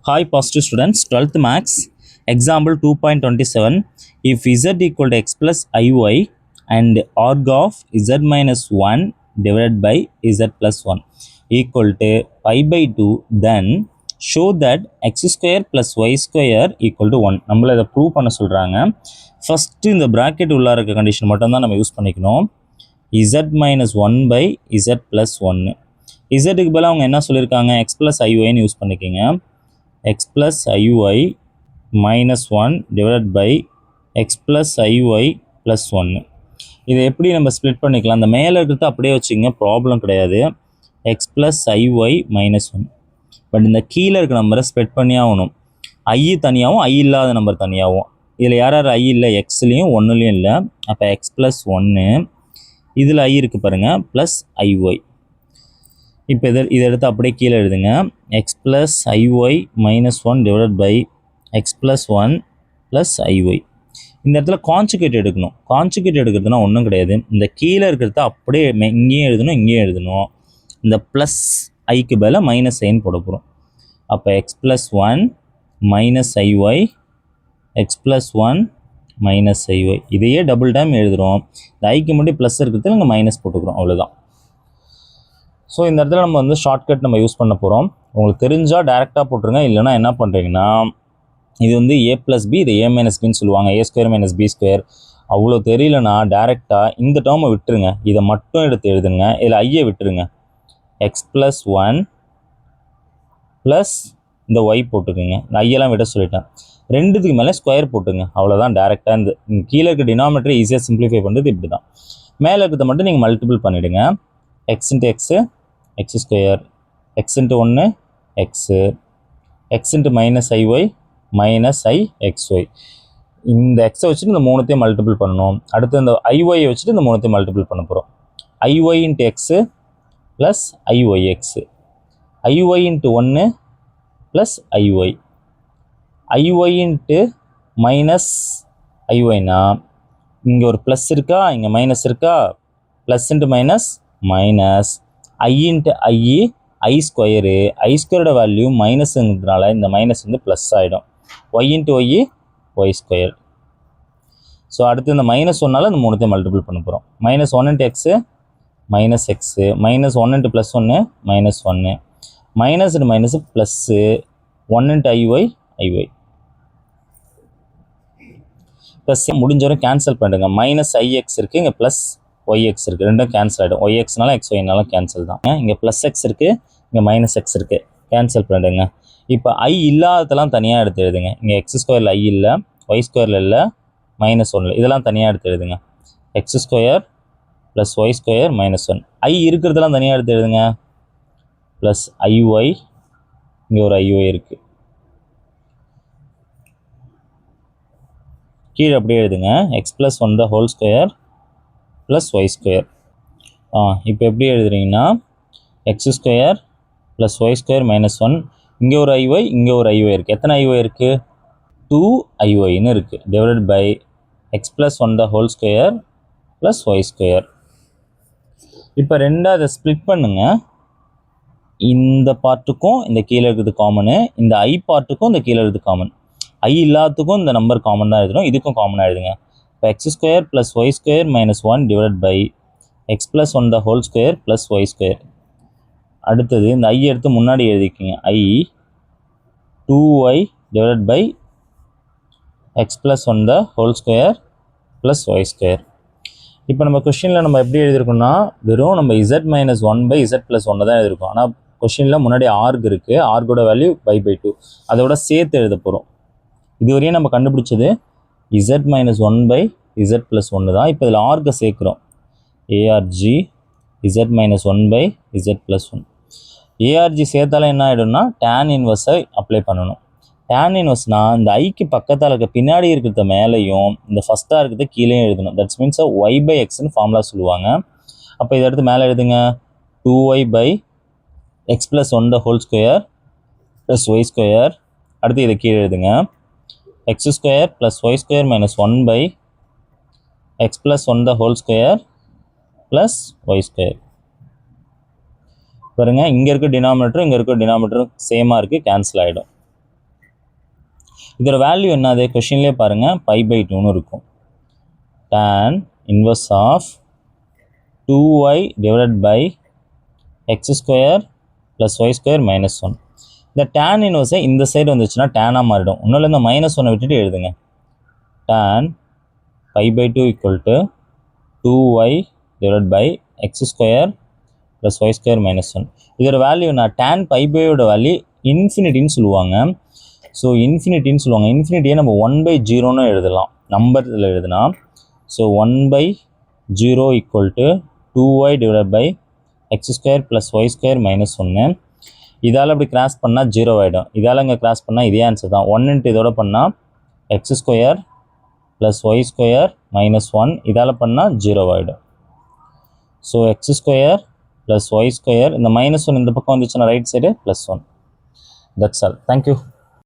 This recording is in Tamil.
Hi positive students, 12th max, example 2.27. If z equal to x plus iy and arg of z minus 1 divided by z plus 1 equal to pi by 2, then show that x square plus y square equal to 1. நம்மள இதை ப்ரூவ் பண்ண சொல்கிறாங்க. ஃபஸ்ட்டு இந்த ப்ராக்கெட் உள்ள இருக்க கண்டிஷன் மட்டும்தான் நம்ம யூஸ் பண்ணிக்கணும். z minus 1 by z plus 1. zக்கு பதிலாக அவங்க என்ன சொல்லியிருக்காங்க, x plus iy யூஸ் பண்ணிக்கிங்க. x plus iy minus 1 divided by x plus iy plus 1. இதை எப்படி நம்ம ஸ்ப்ளிட் பண்ணிக்கலாம், அந்த மேலே இருக்கிறது அப்படியே வச்சுங்க, ப்ராப்ளம் கிடையாது. x plus iy minus 1. But இந்த கீழே இருக்க நம்பரை ஸ்ப்ளிட் பண்ணி ஆகணும். ஐ தனியாகவும் ஐ இல்லாத நம்பர் தனியாகவும். இதில் யார் யார் ஐ இல்லை, எக்ஸ்லேயும் ஒன்றுலேயும் இல்லை. அப்போ எக்ஸ் ப்ளஸ் 1, இதில் ஐ இருக்குது பாருங்கள், ப்ளஸ் ஐஒய். இப்போ இதை எடுத்து அப்படியே கீழே எழுதுங்க. X plus i y minus 1 divided by x plus 1 plus i y. இந்த இடத்துல கான்ஜுகேட் எடுக்கணும். கான்ஜுகேட் எடுக்கிறதுனா ஒன்றும் கிடையாது, இந்த கீழே இருக்கிறத அப்படியே இங்கேயும் எழுதணும், இங்கேயும் எழுதணும். இந்த ப்ளஸ் ஐக்கு பதிலாக மைனஸ் ஐன்னு போட போகிறோம். அப்போ X plus 1 minus ஐஒய், X plus 1 minus ஐஒய். இதையே டபுள் டைம் எழுதுகிறோம். இந்த ஐக்கு மட்டும் ப்ளஸ் இருக்கிறது நாங்கள் மைனஸ் போட்டுக்கிறோம், அவ்வளோதான். ஸோ இந்த இடத்துல நம்ம வந்து ஷார்ட்கட் நம்ம யூஸ் பண்ண போகிறோம். உங்களுக்கு தெரிஞ்சால் டேரெக்டாக போட்டுருங்க, இல்லைனா என்ன பண்ணுறீங்கன்னா, இது வந்து ஏ ப்ளஸ் பி, இது ஏ மைனஸ் பின்னு சொல்லுவாங்க, ஏ ஸ்கொயர் மைனஸ் பி ஸ்கொயர். அவ்வளோ தெரியலனா டேரெக்டாக இந்த டேர்மை விட்டுருங்க, இதை மட்டும் எடுத்து எழுதுங்க. இதில் ஐயை விட்டுருங்க. எக்ஸ் ப்ளஸ் 1 ப்ளஸ் இந்த ஒய் போட்டுக்குங்க. இந்த ஐயெல்லாம் விட சொல்லிட்டேன். ரெண்டுத்துக்கு மேலே ஸ்கொயர் போட்டுங்க, அவ்வளோதான். டேரெக்டாக இந்த கீழே இருக்க டினாமினேட்டரை ஈஸியாக சிம்பிளிஃபை பண்ணுறது இப்படி தான். மேலே இருக்கிறத மட்டும் நீங்கள் மல்டிபிள் பண்ணிவிடுங்க. X into X X square, X into 1 X, X into minus IY minus I XY. இந்த எக்ஸை வச்சுட்டு இந்த மூணுத்தையும் மல்டிபிள் பண்ணணும். அடுத்து இந்த ஐஒயை வச்சுட்டு இந்த மூணுத்தையும் மல்டிபிள் பண்ண போகிறோம். IY into X plus IY X, IY into 1 plus IY, IY into minus ஐஒய்னா இங்கே ஒரு ப்ளஸ் இருக்கா, இங்கே மைனஸ் இருக்கா, plus into minus minus, I into I square, I ஸ்கொயரோட வேல்யூ மைனஸுங்கிறதுனால இந்த மைனஸ் வந்து ப்ளஸ் ஆகிடும். Y into Y square. So அடுத்து இந்த மைனஸ் ஒன்னால் இந்த மூணுத்தையும் மல்டிபிள் பண்ண போகிறோம். Minus 1 into X minus X, minus 1 into plus 1 minus 1, minus into minus plus 1 into ஐஒய். Plus முடிஞ்ச வரை கேன்சல் பண்ணுங்க. மைனஸ் ஐஎக்ஸ் இருக்குது, இங்கே ப்ளஸ் ஒய்எக்ஸ் இருக்குது, ரெண்டும் கேன்சல் ஆகிடும். ஒய்எக்ஸ்னாலும் எக்ஸ்ஒய்னாலும் கேன்சல் தான். இங்கே ப்ளஸ் எக்ஸ் இருக்குது, இங்கே மைனஸ் எக்ஸ் இருக்குது, கேன்சல் பண்ணிடுங்க. இப்போ ஐ இல்லாததெல்லாம் தனியாக எடுத்து எழுதுங்க. இங்கே எக்ஸ் ஸ்கொயரில் ஐ இல்லை, ஒய் ஸ்கொயரில் இல்லை, மைனஸ் 1 இதெல்லாம் தனியாக எடுத்து எழுதுங்க. X square plus Y square minus 1. I இருக்கிறதெல்லாம் தனியாக எடுத்து எழுதுங்க. ப்ளஸ் ஐஒய், இங்கே ஒரு ஐஒய் இருக்குது, கீழே அப்படியே எழுதுங்க. X plus 1 the whole square plus Y square. இப்போ எப்படி எழுதுறீங்கன்னா, X square plus Y square minus 1, இங்கே ஒரு ஐஒய், இங்கே ஒரு ஐஒய் இருக்குது. எத்தனை ஐஒய் இருக்குது? 2 ஐஒய்னு இருக்குது. Divided by x plus 1 the whole square plus Y square. இப்போ ரெண்டாவது ஸ்ப்ளிட் பண்ணுங்கள். இந்த பார்ட்டுக்கும் இந்த கீழே இருக்கிறது காமனு, இந்த ஐ பார்ட்டுக்கும் இந்த கீழே இருக்கிறது காமன். ஐ இல்லாததுக்கும் இந்த நம்பர் காமன் தான் எழுதணும், இதுக்கும் காமனாக எழுதுங்க. இப்போ x square plus Y square minus 1 divide by x plus 1 the whole square plus Y square. அடுத்தது இந்த ஐ எடுத்து முன்னாடி எழுதிக்கிங்க. I 2y divide by x plus 1 the whole square plus Y square. இப்போ நம்ம கொஷினில் நம்ம எப்படி எழுதியிருக்கோம்னா, வெறும் நம்ம z minus 1 by z plus 1 தான் எழுதியிருக்கோம். ஆனால் கொஷினில் முன்னாடி ஆர்க் இருக்குது, ஆர்கோட வேல்யூ பை 2, அதோட சேர்த்து எழுத போகிறோம். இதுவரையும் நம்ம கண்டுபிடிச்சது z minus 1 by z plus 1 தான். இப்போ இதில் ஆர்கை சேர்க்குறோம். ARG z minus 1 by z plus 1. ARG சேர்த்தாலும் என்ன ஆகிடும்னா, டேன் இன்வர்ஸை அப்ளை பண்ணணும். டேன் இன்வர்ஸ்னால் இந்த ஐக்கு பக்கத்தில் இருக்க பின்னாடி இருக்கிறத மேலேயும் இந்த ஃபஸ்ட்டாக இருக்கிறத கீழேயும் எழுதணும். தட்ஸ் மீன்ஸ் ஒய் பை எக்ஸ்னு ஃபார்முலா சொல்லுவாங்க. அப்போ இதை எடுத்து மேலே எழுதுங்க. 2y by x plus 1 the whole square plus Y square. அடுத்து இதை கீழே எழுதுங்க. X square plus Y square minus 1 by x plus 1 the whole square plus Y square. பாருங்கள், இங்கே இருக்க டினாமினேட்டரும் இங்கே இருக்க டினாமினேட்டரும் சேமாக இருக்குது, கேன்சல் ஆகிடும். இதோட வேல்யூ என்னது கொஷின்லேயே பாருங்கள் π/2ன்னு இருக்கும். tan inverse of 2y divided by x square plus y square minus 1. இந்த tan inverse இந்த சைடு வந்துச்சுன்னா டேனாக மாறிடும். ஒன்றும் இந்த -1 விட்டுட்டு எழுதுங்க. tan π/2 equal to 2y divided by x square plus y square minus 1. இதோட வேல்யூ நான் tan π/2 வேல்யூ இன்ஃபினிட்டின்னு சொல்லுவாங்க. ஸோ இன்ஃபினிட்டின்னு சொல்லுவாங்க. இன்ஃபினிட்டியை நம்ம 1/0ன்னு எழுதலாம். நம்பரில் எழுதுனா so 1/0 equal to 2y divided by x square plus y square minus 1. இதால் அப்படி கிராஸ் பண்ணால் 0 ஆகிடும். இதால் இங்கே கிராஸ் பண்ணால் இதே ஆன்சர் தான். 1 இன்ட்டு இதோட பண்ணால் x square plus Y square minus 1. இதால் பண்ணால் 0 ஆகிடும். So x square plus Y square இந்த -1 இந்த பக்கம் வந்துச்சுன்னா right side +1. That's all. Thank you.